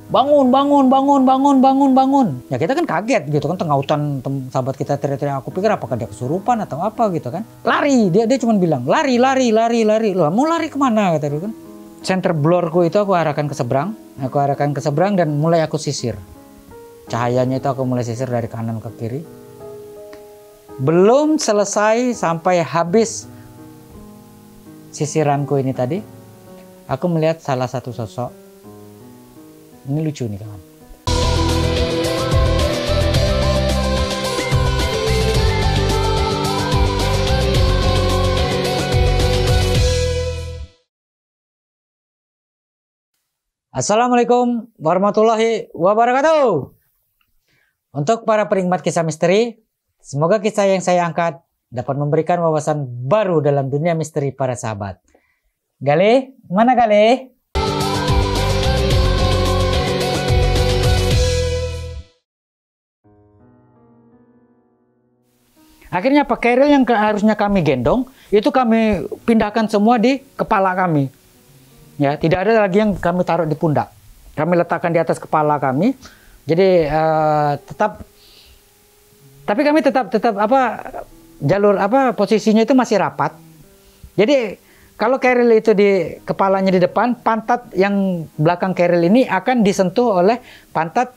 bangun, bangun, bangun, bangun, bangun, bangun. Ya kita kan kaget gitu kan, tengah hutan sahabat kita teriak-teriak. Aku pikir apakah dia kesurupan atau apa gitu kan. Lari, dia cuma bilang lari, lari, lari, lari. Loh, mau lari kemana kata dia kan. Center blorku itu aku arahkan ke seberang. Aku arahkan ke seberang dan mulai aku sisir. Cahayanya itu aku mulai sisir dari kanan ke kiri. Belum selesai sampai habis sisiranku ini tadi, aku melihat salah satu sosok. Ini lucu nih kawan. Assalamualaikum warahmatullahi wabarakatuh. Untuk para penikmat kisah misteri, semoga kisah yang saya angkat dapat memberikan wawasan baru dalam dunia misteri para sahabat. Gale, mana Gale? Akhirnya Pak Keril yang harusnya kami gendong, itu kami pindahkan semua di kepala kami. Ya, tidak ada lagi yang kami taruh di pundak. Kami letakkan di atas kepala kami. Jadi tapi kami tetap jalur posisinya itu masih rapat. Jadi kalau Keril itu di kepalanya di depan, pantat yang belakang Keril ini akan disentuh oleh pantat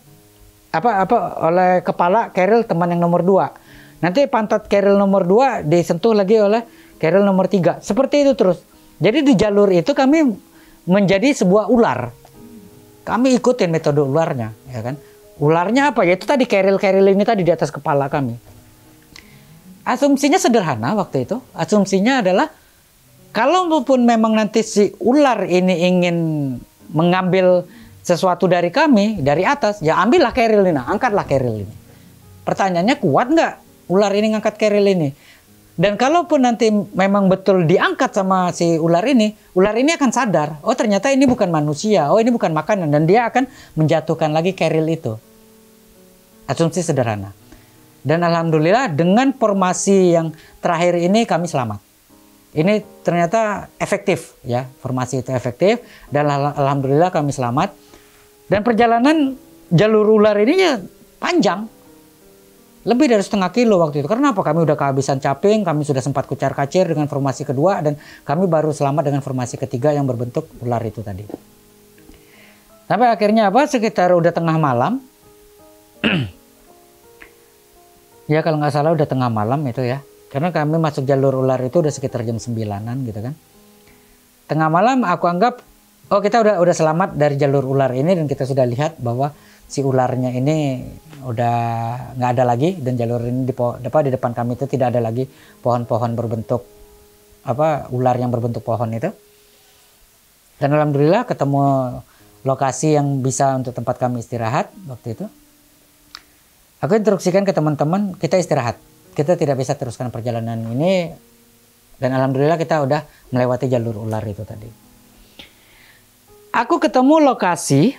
oleh kepala Keril teman yang nomor 2. Nanti pantat Keril nomor 2 disentuh lagi oleh Keril nomor 3. Seperti itu terus. Jadi di jalur itu kami menjadi sebuah ular. Kami ikutin metode ularnya, ya kan? Ularnya apa? Yaitu tadi Keril ini tadi di atas kepala kami. Asumsinya sederhana waktu itu. Asumsinya adalah kalaupun memang nanti si ular ini ingin mengambil sesuatu dari kami, dari atas, ya ambillah Keril ini, angkatlah Keril ini. Pertanyaannya, kuat nggak ular ini ngangkat Keril ini? Dan kalaupun nanti memang betul diangkat sama si ular ini akan sadar, oh ternyata ini bukan manusia, oh ini bukan makanan, dan dia akan menjatuhkan lagi Keril itu. Asumsi sederhana. Dan alhamdulillah dengan formasi yang terakhir ini kami selamat. Ini ternyata efektif ya, formasi itu efektif, dan alhamdulillah kami selamat. Dan perjalanan jalur ular ini ya panjang. Lebih dari 0,5 kilo waktu itu. Karena apa? Kami udah kehabisan caping, kami sudah sempat kucar-kacir dengan formasi kedua, dan kami baru selamat dengan formasi ketiga yang berbentuk ular itu tadi. Sampai akhirnya sekitar udah tengah malam. Ya kalau nggak salah udah tengah malam itu ya. Karena kami masuk jalur ular itu udah sekitar jam 9-an gitu kan. Tengah malam aku anggap, oh kita udah selamat dari jalur ular ini, dan kita sudah lihat bahwa si ularnya ini udah nggak ada lagi, dan jalur ini di depan kami itu tidak ada lagi pohon-pohon berbentuk ular yang berbentuk pohon itu. Dan alhamdulillah ketemu lokasi yang bisa untuk tempat kami istirahat waktu itu. Aku instruksikan ke teman-teman, kita istirahat, kita tidak bisa teruskan perjalanan ini, dan alhamdulillah kita udah melewati jalur ular itu tadi. Aku ketemu lokasi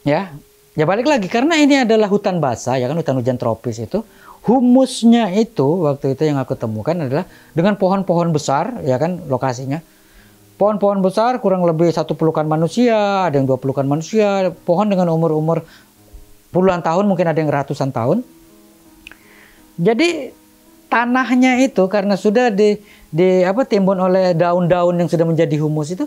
ya. Ya balik lagi, karena ini adalah hutan basah, ya kan, hutan hujan tropis itu. Humusnya itu, waktu itu yang aku temukan adalah dengan pohon-pohon besar, ya kan, lokasinya. Pohon-pohon besar, kurang lebih 1 pelukan manusia, ada yang 2 pelukan manusia. Pohon dengan umur-umur puluhan tahun, mungkin ada yang ratusan tahun. Jadi, tanahnya itu, karena sudah timbun oleh daun-daun yang sudah menjadi humus itu,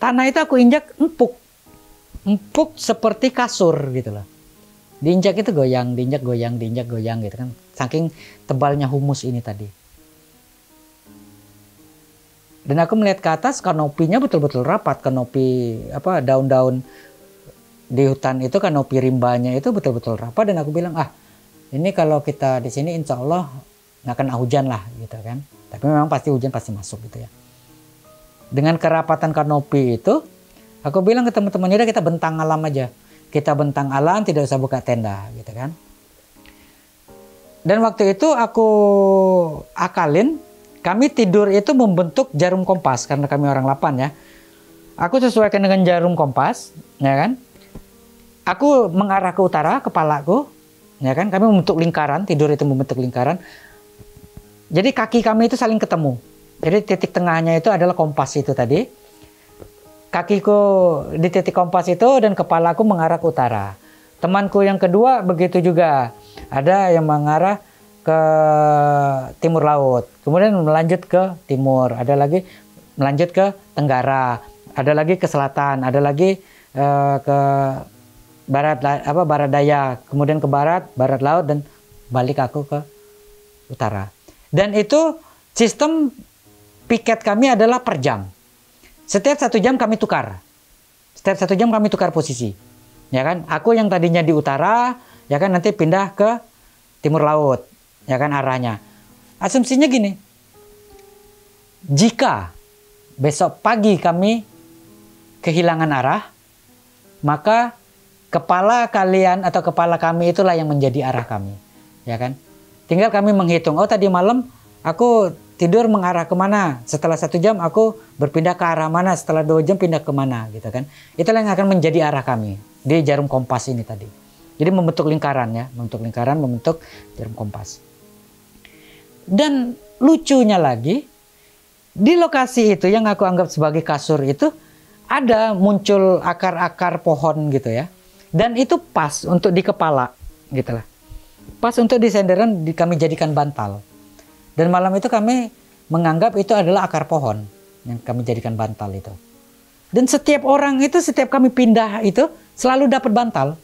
tanah itu aku injak empuk seperti kasur gitu loh. Diinjak itu goyang, diinjak goyang gitu kan. Saking tebalnya humus ini tadi. Dan aku melihat ke atas, kanopinya betul-betul rapat. Kanopi daun-daun di hutan itu, kanopi rimbanya itu betul-betul rapat. Dan aku bilang, ini kalau kita di sini insya Allah nggak kena hujan lah gitu kan. Tapi memang pasti hujan pasti masuk gitu ya. Dengan kerapatan kanopi itu, aku bilang ke teman-teman, udah kita bentang alam aja. Kita bentang alam, tidak usah buka tenda gitu kan. Dan waktu itu aku akalin, kami tidur itu membentuk jarum kompas, karena kami orang 8 ya. Aku sesuaikan dengan jarum kompas, ya kan. Aku mengarah ke utara, kepalaku, ya kan. Kami membentuk lingkaran, tidur itu membentuk lingkaran. Jadi kaki kami itu saling ketemu. Jadi titik tengahnya itu adalah kompas itu tadi. kakiku di titik kompas itu dan kepalaku mengarah ke utara. Temanku yang kedua begitu juga. Ada yang mengarah ke timur laut. Kemudian melanjut ke timur. Ada lagi melanjut ke tenggara. Ada lagi ke selatan. Ada lagi ke barat barat daya. Kemudian ke barat laut dan balik aku ke utara. Dan itu sistem piket kami adalah per jam. Setiap 1 jam kami tukar. Setiap 1 jam kami tukar posisi. Ya kan? Aku yang tadinya di utara, ya kan, nanti pindah ke timur laut. Ya kan, arahnya. Asumsinya gini. Jika besok pagi kami kehilangan arah, maka kepala kalian atau kepala kami itulah yang menjadi arah kami. Ya kan? Tinggal kami menghitung, oh tadi malam aku tidur mengarah kemana, setelah 1 jam aku berpindah ke arah mana, setelah 2 jam pindah kemana, gitu kan. Itulah yang akan menjadi arah kami di jarum kompas ini tadi. Jadi membentuk lingkaran ya, membentuk jarum kompas. Dan lucunya lagi, di lokasi itu yang aku anggap sebagai kasur itu, ada muncul akar-akar pohon gitu ya. Dan itu pas untuk di kepala, gitu lah. Pas untuk di senderan kami jadikan bantal. Dan malam itu kami menganggap itu adalah akar pohon yang kami jadikan bantal itu. Dan setiap orang itu, setiap kami pindah itu selalu dapat bantal.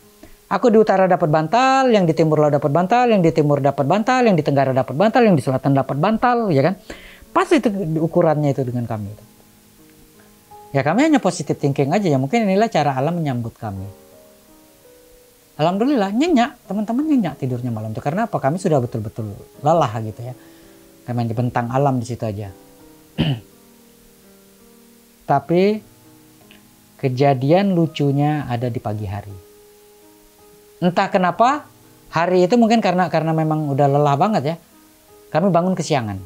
Aku di utara dapat bantal, yang di timur laut dapat bantal, yang di timur dapat bantal, yang di tenggara dapat bantal, yang di selatan dapat bantal, ya kan? Pas itu ukurannya itu dengan kami. Ya kami hanya positive thinking aja ya, mungkin inilah cara alam menyambut kami. Alhamdulillah nyenyak, teman-teman nyenyak tidurnya malam itu. Karena apa? Kami sudah betul-betul lelah gitu ya. Kami dibentang alam di situ aja. Tapi kejadian lucunya ada di pagi hari. Entah kenapa hari itu mungkin karena memang udah lelah banget ya. Kami bangun kesiangan.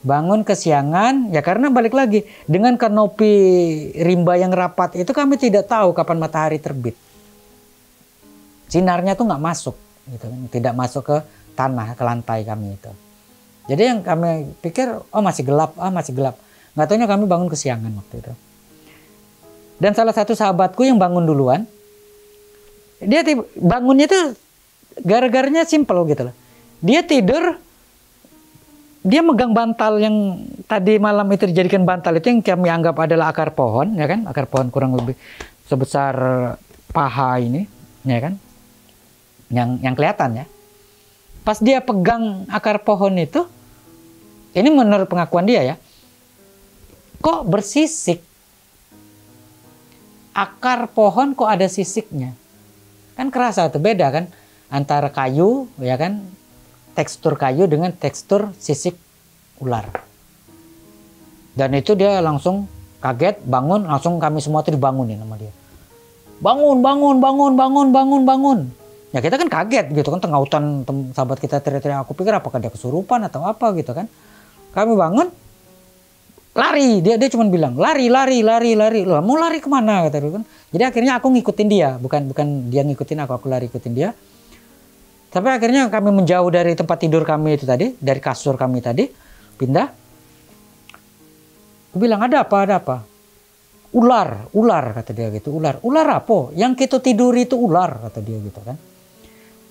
Bangun kesiangan ya karena balik lagi dengan kanopi rimba yang rapat itu kami tidak tahu kapan matahari terbit. Sinarnya tuh nggak masuk, gitu kan? Tidak masuk ke tanah, ke lantai kami itu. Jadi yang kami pikir, oh masih gelap, masih gelap. Nggak taunya kami bangun kesiangan waktu itu. Dan salah satu sahabatku yang bangun duluan, dia bangunnya tuh gara-garanya simple gitu loh. Dia tidur, dia megang bantal yang tadi malam itu dijadikan bantal itu yang kami anggap adalah akar pohon, ya kan? Akar pohon kurang lebih sebesar paha ini, ya kan? Yang kelihatan ya. Pas dia pegang akar pohon itu, ini menurut pengakuan dia ya, kok bersisik? Akar pohon kok ada sisiknya? Kan kerasa tuh, beda kan? Antara kayu, ya kan? Tekstur kayu dengan tekstur sisik ular. Dan itu dia langsung kaget, bangun, langsung kami semua tuh dibangunin sama dia. Bangun, bangun, bangun, bangun, bangun, bangun. Ya kita kan kaget gitu kan, tengah hutan sahabat kita teriak-teriak, aku pikir apakah dia kesurupan atau apa gitu kan. Kami bangun, lari, dia cuma bilang lari. Loh, mau lari kemana kata dia kan. Jadi akhirnya aku ngikutin dia, bukan dia ngikutin aku lari ikutin dia. Sampai akhirnya kami menjauh dari tempat tidur kami itu tadi, dari kasur kami tadi, pindah. Aku bilang ada apa? Ular kata dia gitu, ular apa? Yang kita tidur itu ular kata dia gitu kan.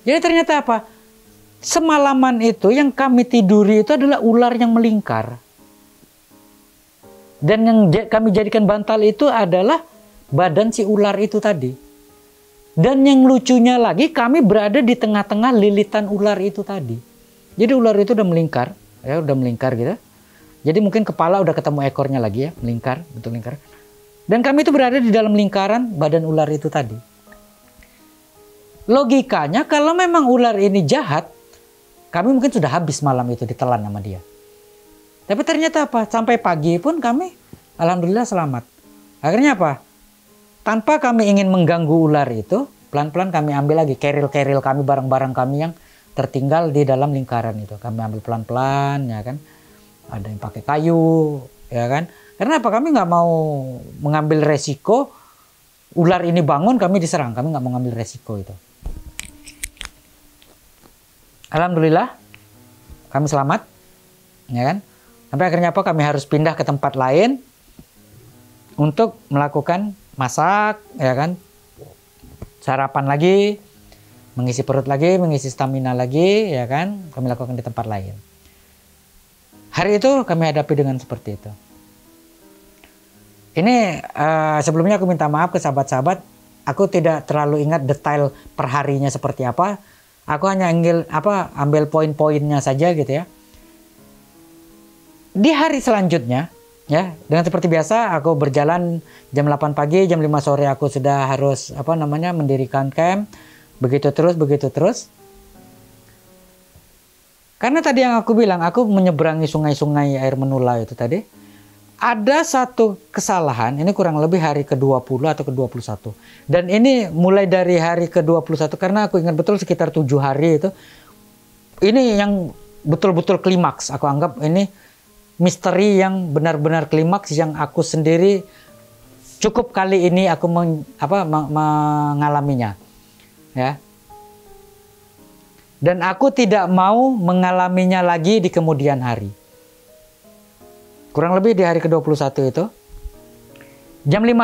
Jadi ternyata apa? Semalaman itu yang kami tiduri itu adalah ular yang melingkar. Dan yang kami jadikan bantal itu adalah badan si ular itu tadi. Dan yang lucunya lagi kami berada di tengah-tengah lilitan ular itu tadi. Jadi ular itu udah melingkar, ya udah melingkar gitu. Jadi mungkin kepala udah ketemu ekornya lagi ya, melingkar, betul lingkar. Dan kami itu berada di dalam lingkaran badan ular itu tadi. Logikanya kalau memang ular ini jahat, kami mungkin sudah habis malam itu ditelan sama dia. Tapi ternyata apa? Sampai pagi pun kami alhamdulillah selamat. Akhirnya apa? Tanpa kami ingin mengganggu ular itu, pelan-pelan kami ambil lagi keril-keril kami, barang-barang kami yang tertinggal di dalam lingkaran itu. Kami ambil pelan-pelan, ya kan. Ada yang pakai kayu, ya kan. Karena apa? Kami nggak mau mengambil resiko ular ini bangun, kami diserang. Kami nggak mau ngambil resiko itu. Alhamdulillah, kami selamat, ya kan. Sampai akhirnya apa? Kami harus pindah ke tempat lain. untuk melakukan masak, ya kan, sarapan lagi, mengisi perut lagi, mengisi stamina lagi, ya kan, kami lakukan di tempat lain. Hari itu kami hadapi dengan seperti itu. Ini sebelumnya aku minta maaf ke sahabat-sahabat, aku tidak terlalu ingat detail perharinya seperti apa. Aku hanya ambil poin-poinnya saja gitu ya. Di hari selanjutnya, ya, dengan seperti biasa aku berjalan jam 8 pagi, jam 5 sore aku sudah harus mendirikan camp. Begitu terus. Karena tadi yang aku bilang, aku menyeberangi sungai-sungai air menula itu tadi. Ada satu kesalahan, ini kurang lebih hari ke-20 atau ke-21. Dan ini mulai dari hari ke-21, karena aku ingat betul sekitar 7 hari itu. Ini yang betul-betul klimaks. Aku anggap ini misteri yang benar-benar klimaks, yang aku sendiri cukup kali ini aku mengalaminya. Ya. Dan aku tidak mau mengalaminya lagi di kemudian hari. Kurang lebih di hari ke-21 itu. Jam 5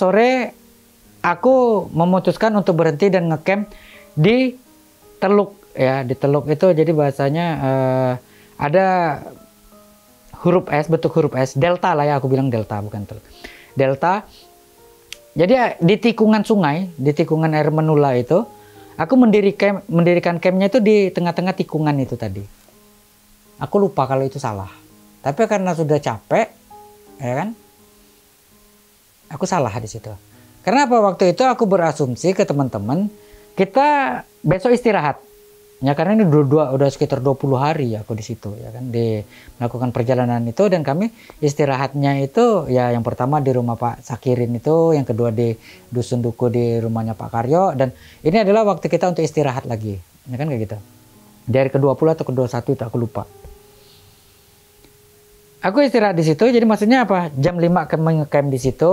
sore aku memutuskan untuk berhenti dan ngecamp di Teluk, ya, di Teluk itu jadi bahasanya ada huruf S, bentuk huruf S, delta lah ya, aku bilang delta bukan Teluk. Delta. Jadi di tikungan sungai, di tikungan air menula itu, aku mendirikan campnya itu di tengah-tengah tikungan itu tadi. Aku lupa kalau itu salah. Tapi karena sudah capek, ya kan, aku salah di situ. Karena apa, waktu itu aku berasumsi ke teman-teman, kita besok istirahat. Ya karena ini udah sekitar 20 hari aku di situ, ya kan, melakukan perjalanan itu. Dan kami istirahatnya itu ya yang pertama di rumah Pak Sakirin itu, yang kedua di Dusun Duku di rumahnya Pak Karyo, dan ini adalah waktu kita untuk istirahat lagi, ya kan, kayak gitu. Dari ke-20 atau ke-21 itu aku lupa. Aku istirahat di situ, jadi maksudnya apa? Jam 5 kami ngecamp di situ,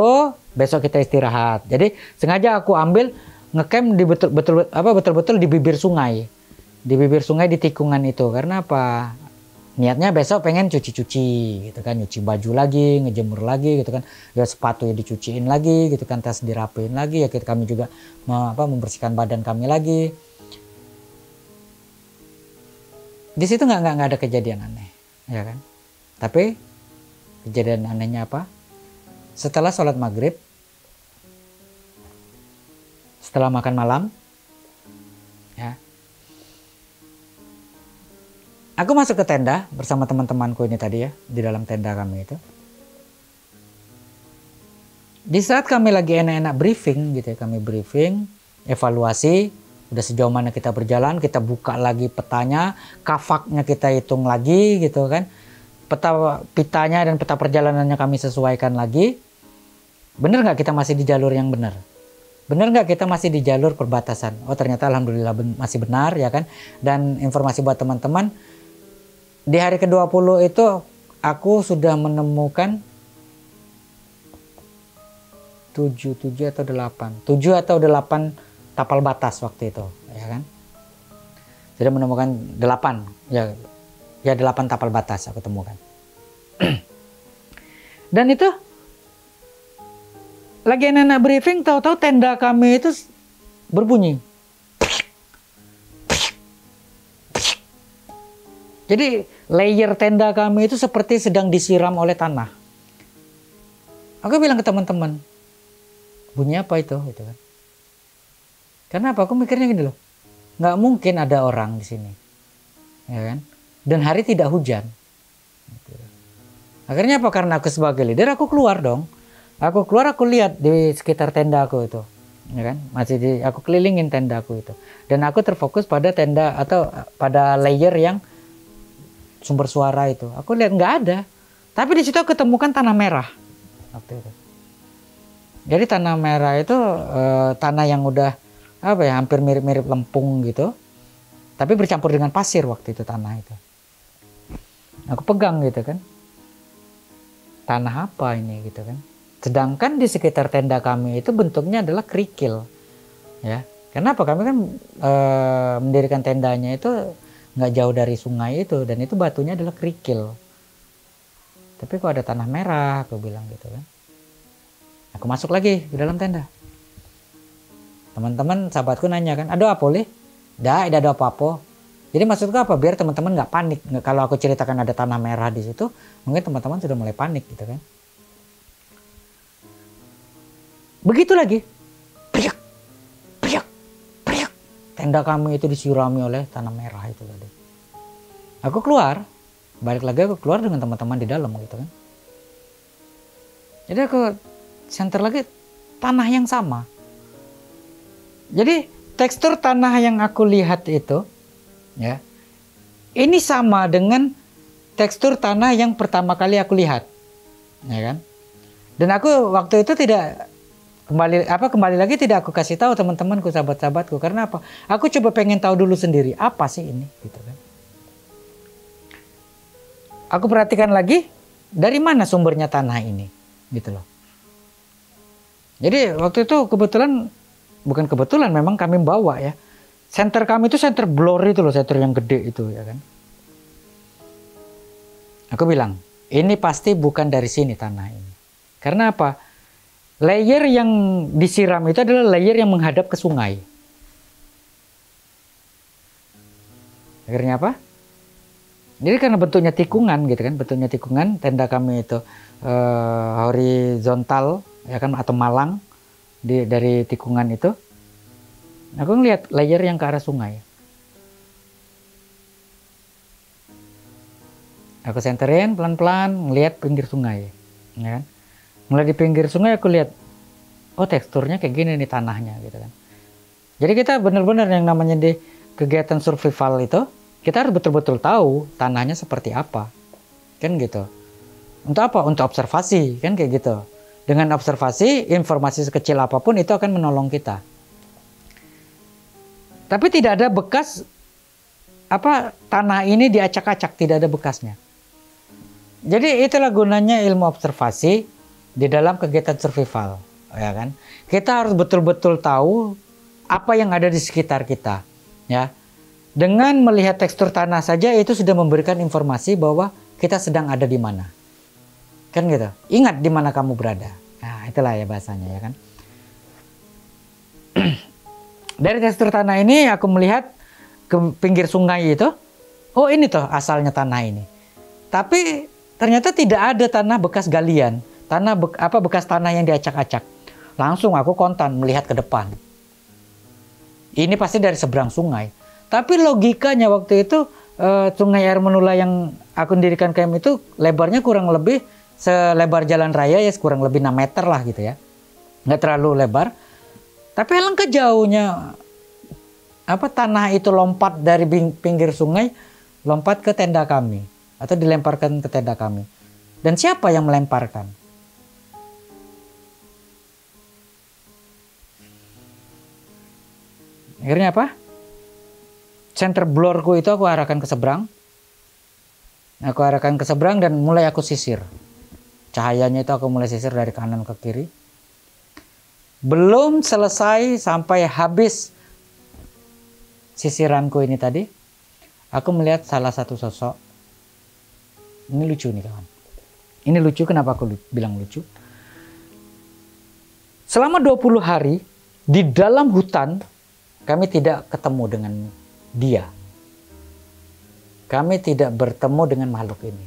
besok kita istirahat. Jadi sengaja aku ambil ngecamp di betul-betul di bibir sungai. Di bibir sungai di tikungan itu. Karena apa? Niatnya besok pengen cuci-cuci gitu kan, nyuci baju lagi, ngejemur lagi gitu kan. Ya sepatu ya dicuciin lagi gitu kan, tas dirapiin lagi, ya kami juga membersihkan badan kami lagi. Di situ nggak ada kejadian aneh, ya kan? Tapi kejadian anehnya apa? Setelah sholat maghrib, setelah makan malam, ya, aku masuk ke tenda bersama teman-temanku ini tadi ya, di dalam tenda kami itu. Di saat kami lagi enak-enak briefing gitu ya, kami briefing, evaluasi, udah sejauh mana kita berjalan, kita buka lagi petanya, kafaknya kita hitung lagi gitu kan. Pitanya dan peta perjalanannya kami sesuaikan lagi. Bener nggak kita masih di jalur yang benar? Bener nggak kita masih di jalur perbatasan? Oh ternyata alhamdulillah masih benar, ya kan. Dan informasi buat teman-teman, di hari ke-20 itu aku sudah menemukan 7 atau 8 tapal batas waktu itu, ya kan. Sudah menemukan 8, ya 8 tapal batas aku temukan. Dan itu lagi enak briefing, tahu-tahu tenda kami itu berbunyi. Jadi layer tenda kami itu seperti sedang disiram oleh tanah. Aku bilang ke teman-teman, bunyi apa itu? Gitu kan. Kenapa? Aku mikirnya gini loh, nggak mungkin ada orang di sini, ya kan? Dan hari tidak hujan. Akhirnya apa? Karena aku sebagai leader, aku keluar dong. Aku keluar, aku lihat di sekitar tenda aku itu, ya kan? Aku kelilingin tenda aku itu. Dan aku terfokus pada tenda atau pada layer yang sumber suara itu. Aku lihat nggak ada. Tapi di situ aku ketemukan tanah merah waktu itu. Jadi tanah merah itu tanah yang udah hampir mirip-mirip lempung gitu. Tapi bercampur dengan pasir waktu itu tanah itu. Aku pegang gitu kan. Tanah apa ini gitu kan. Sedangkan di sekitar tenda kami itu bentuknya adalah kerikil. Ya. Kenapa? Kami kan mendirikan tendanya itu nggak jauh dari sungai itu, dan itu batunya adalah kerikil. Tapi kok ada tanah merah, aku bilang gitu kan. Aku masuk lagi ke dalam tenda. Teman-teman sahabatku nanya kan, ada apa Lih? Tidak ada apa-apa. Jadi maksudku apa? Biar teman-teman nggak panik. Kalau aku ceritakan ada tanah merah di situ, mungkin teman-teman sudah mulai panik gitu kan. Begitu lagi. Priak, priak, priak. Tenda kami itu disirami oleh tanah merah itu tadi. Aku keluar, balik lagi aku keluar dengan teman-teman di dalam gitu kan. Jadi aku center lagi tanah yang sama. Jadi tekstur tanah yang aku lihat itu, ya, ini sama dengan tekstur tanah yang pertama kali aku lihat, ya kan? Dan aku waktu itu tidak kembali lagi tidak aku kasih tahu teman-temanku, sahabat-sahabatku, karena apa? Aku coba pengen tahu dulu sendiri apa sih ini, gitu kan? Aku perhatikan lagi dari mana sumbernya tanah ini, gitu loh. Jadi waktu itu bukan kebetulan, memang kami bawa ya. Center kami itu center blur itu loh, center yang gede itu ya kan. Aku bilang, ini pasti bukan dari sini tanah ini. Karena apa? Layer yang disiram itu adalah layer yang menghadap ke sungai. Akhirnya apa? Jadi karena bentuknya tikungan gitu kan, bentuknya tikungan, tenda kami itu horizontal ya kan, atau malang dari tikungan itu. Aku ngelihat layer yang ke arah sungai. Aku senterin pelan-pelan, ngelihat pinggir sungai, ya kan. Mulai di pinggir sungai aku lihat, oh teksturnya kayak gini nih tanahnya gitu kan. Jadi kita benar-benar yang namanya di kegiatan survival itu, kita harus betul-betul tahu tanahnya seperti apa, kan gitu. Untuk apa? Untuk observasi, kan kayak gitu. Dengan observasi, informasi sekecil apapun itu akan menolong kita. Tapi tidak ada bekas tanah ini diacak-acak, tidak ada bekasnya. Jadi itulah gunanya ilmu observasi di dalam kegiatan survival, ya kan? Kita harus betul-betul tahu apa yang ada di sekitar kita, ya. Dengan melihat tekstur tanah saja itu sudah memberikan informasi bahwa kita sedang ada di mana. Kan gitu. Ingat di mana kamu berada. Nah, itulah ya bahasanya ya kan. Dari tekstur tanah ini aku melihat ke pinggir sungai itu. Oh, ini tuh asalnya tanah ini. Tapi ternyata tidak ada tanah bekas galian, bekas tanah yang diacak-acak. Langsung aku kontan melihat ke depan. Ini pasti dari seberang sungai. Tapi logikanya waktu itu sungai air menula yang aku dirikan camp itu lebarnya kurang lebih selebar jalan raya ya, kurang lebih 6 meter lah gitu ya. Nggak terlalu lebar. Tapi alangkah jauhnya tanah itu lompat dari pinggir sungai, lompat ke tenda kami. Atau dilemparkan ke tenda kami. Dan siapa yang melemparkan? Akhirnya apa? Center blurku itu aku arahkan ke seberang. Aku arahkan ke seberang dan mulai aku sisir. Cahayanya itu aku mulai sisir dari kanan ke kiri. Belum selesai sampai habis sisiranku ini tadi, aku melihat salah satu sosok. Ini lucu nih kawan. Ini lucu, kenapa aku bilang lucu? Selama 20 hari di dalam hutan kami tidak ketemu dengan dia. Kami tidak bertemu dengan makhluk ini.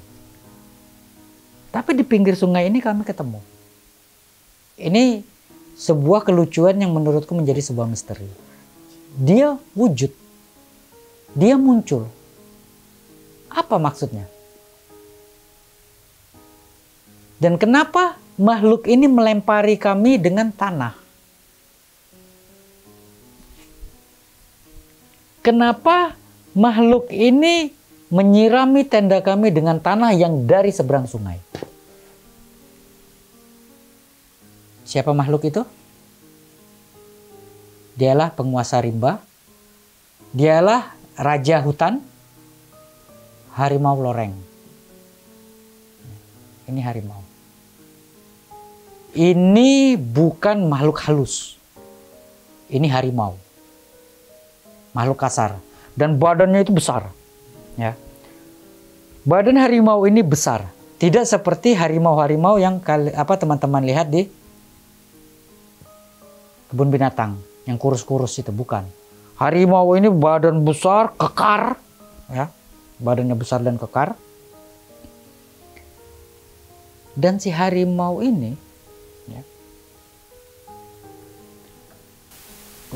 Tapi di pinggir sungai ini kami ketemu. Ini sebuah kelucuan yang menurutku menjadi sebuah misteri. Dia wujud. Dia muncul. Apa maksudnya? Dan kenapa makhluk ini melempari kami dengan tanah? Kenapa makhluk ini menyirami tenda kami dengan tanah yang dari seberang sungai? Siapa makhluk itu? Dialah penguasa rimba. Dialah raja hutan, harimau loreng. Ini harimau. Ini bukan makhluk halus. Ini harimau. Makhluk kasar. Dan badannya itu besar. Ya. Badan harimau ini besar. Tidak seperti harimau-harimau yang teman-teman lihat di kebun binatang yang kurus-kurus itu, bukan. Harimau ini badan besar, kekar, ya, badannya besar dan kekar. Dan si harimau ini, ya,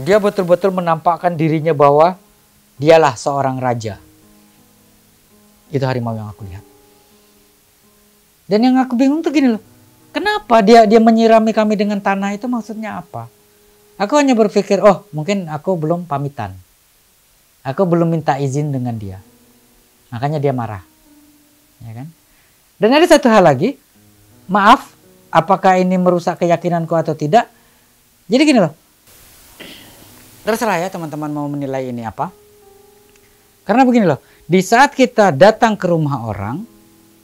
dia betul-betul menampakkan dirinya bahwa dialah seorang raja. Itu harimau yang aku lihat. Dan yang aku bingung tuh gini loh, kenapa dia menyirami kami dengan tanah itu, maksudnya apa? Aku hanya berpikir, oh mungkin aku belum pamitan. Aku belum minta izin dengan dia. Makanya dia marah. Ya kan? Dan ada satu hal lagi, maaf, apakah ini merusak keyakinanku atau tidak? Jadi gini loh, terserah ya teman-teman mau menilai ini apa. Karena begini loh, di saat kita datang ke rumah orang,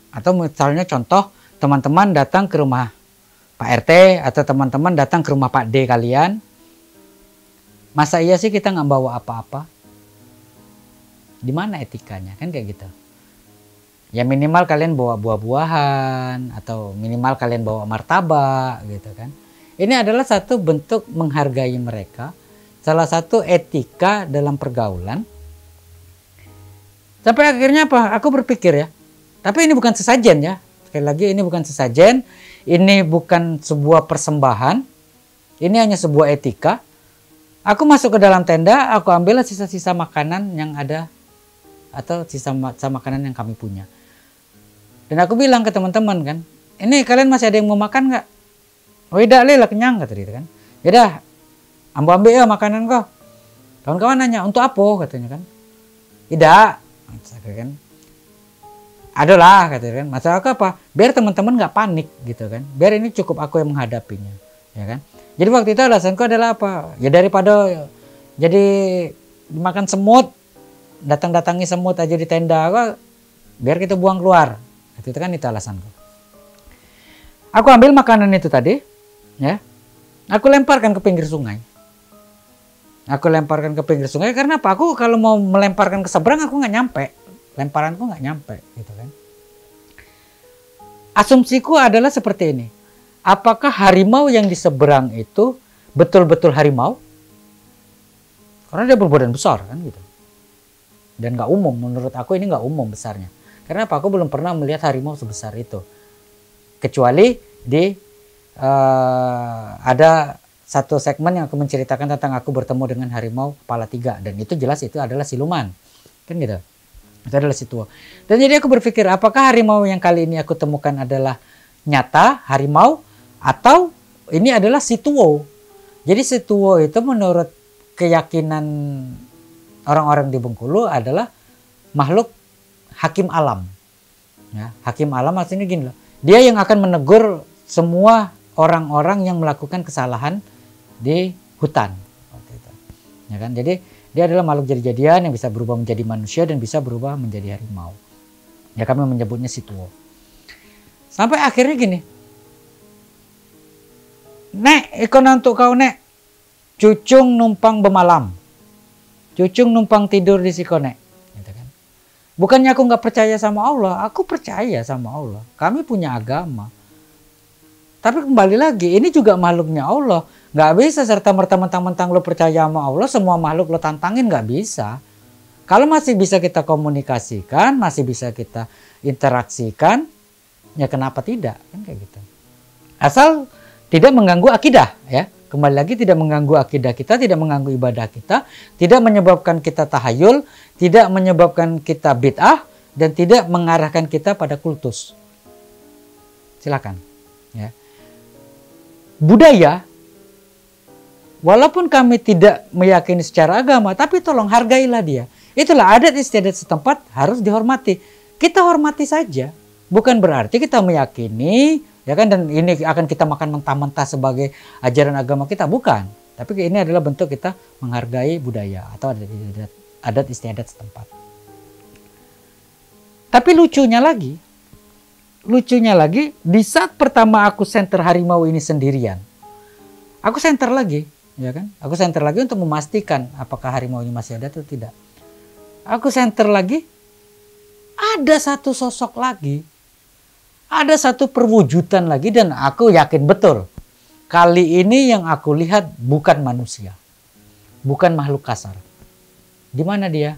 atau misalnya contoh teman-teman datang ke rumah Pak RT atau teman-teman datang ke rumah Pak D kalian, masa iya sih kita nggak bawa apa-apa? Di mana etikanya, kan kayak gitu. Ya minimal kalian bawa buah-buahan atau minimal kalian bawa martabak gitu kan. Ini adalah satu bentuk menghargai mereka, salah satu etika dalam pergaulan. Sampai akhirnya apa? Aku berpikir ya, tapi ini bukan sesajen ya. Sekali lagi, ini bukan sesajen, ini bukan sebuah persembahan, ini hanya sebuah etika. Aku masuk ke dalam tenda, aku ambil sisa-sisa makanan yang ada atau sisa makanan yang kami punya. Dan aku bilang ke teman-teman kan, ini kalian masih ada yang mau makan nggak? Oh tidak, lah kenyang kata dia kan. Yaudah, ambil ya makanan kau. Kawan-kawan nanya, untuk apa katanya kan? Tidak, kan? Adalah katanya kan, masalah apa? Biar teman-teman nggak panik gitu kan, biar ini cukup aku yang menghadapinya, ya kan. Jadi waktu itu alasanku adalah apa? Ya daripada jadi dimakan semut, datang-datangi semut aja di tenda, biar kita buang keluar. Itu kan, itu alasanku. Aku ambil makanan itu tadi, ya, aku lemparkan ke pinggir sungai. Aku lemparkan ke pinggir sungai karena apa? Aku kalau mau melemparkan ke seberang aku nggak nyampe. Lemparanku nggak nyampe gitu kan. Asumsiku adalah seperti ini. Apakah harimau yang di seberang itu betul-betul harimau? Karena dia berbadan besar kan gitu. Dan nggak umum, menurut aku ini nggak umum besarnya. Karena apa? Aku belum pernah melihat harimau sebesar itu. Kecuali di ada satu segmen yang aku menceritakan tentang aku bertemu dengan harimau kepala 3. Dan itu jelas itu adalah siluman. Kan gitu. Itu adalah Situo. Dan jadi aku berpikir, apakah harimau yang kali ini aku temukan adalah nyata harimau atau ini adalah Situo. Jadi Situo itu menurut keyakinan orang-orang di Bengkulu adalah makhluk hakim alam. Ya, hakim alam maksudnya gini loh. Dia yang akan menegur semua orang-orang yang melakukan kesalahan di hutan. Ya kan? Jadi dia adalah makhluk jadi-jadian yang bisa berubah menjadi manusia dan bisa berubah menjadi harimau. Ya kami menyebutnya Situo. Sampai akhirnya gini. Nek, ikon untuk kau nek. Cucung numpang bemalam. Cucung numpang tidur di Sikone. Gitu kan. Bukannya aku nggak percaya sama Allah. Aku percaya sama Allah. Kami punya agama. Tapi kembali lagi, ini juga makhluknya Allah. Nggak bisa serta-merta mentang-mentang lo percaya sama Allah, semua makhluk lo tantangin, nggak bisa. Kalau masih bisa kita komunikasikan, masih bisa kita interaksikan, ya kenapa tidak? Kan kayak gitu. Asal tidak mengganggu akidah, ya. Kembali lagi, tidak mengganggu akidah kita, tidak mengganggu ibadah kita, tidak menyebabkan kita tahayul, tidak menyebabkan kita bid'ah, dan tidak mengarahkan kita pada kultus. Silakan, ya. Budaya, walaupun kami tidak meyakini secara agama, tapi tolong hargailah dia. Itulah adat istiadat setempat, harus dihormati. Kita hormati saja, bukan berarti kita meyakini, ya kan, dan ini akan kita makan mentah-mentah sebagai ajaran agama kita, bukan. Tapi ini adalah bentuk kita menghargai budaya atau adat istiadat setempat. Tapi lucunya lagi, di saat pertama aku senter harimau ini sendirian, aku senter lagi, ya kan? Aku senter lagi untuk memastikan apakah harimau ini masih ada atau tidak. Aku senter lagi, ada satu sosok lagi. ada satu perwujudan lagi dan aku yakin betul. Kali ini yang aku lihat bukan manusia. Bukan makhluk kasar. Di mana dia?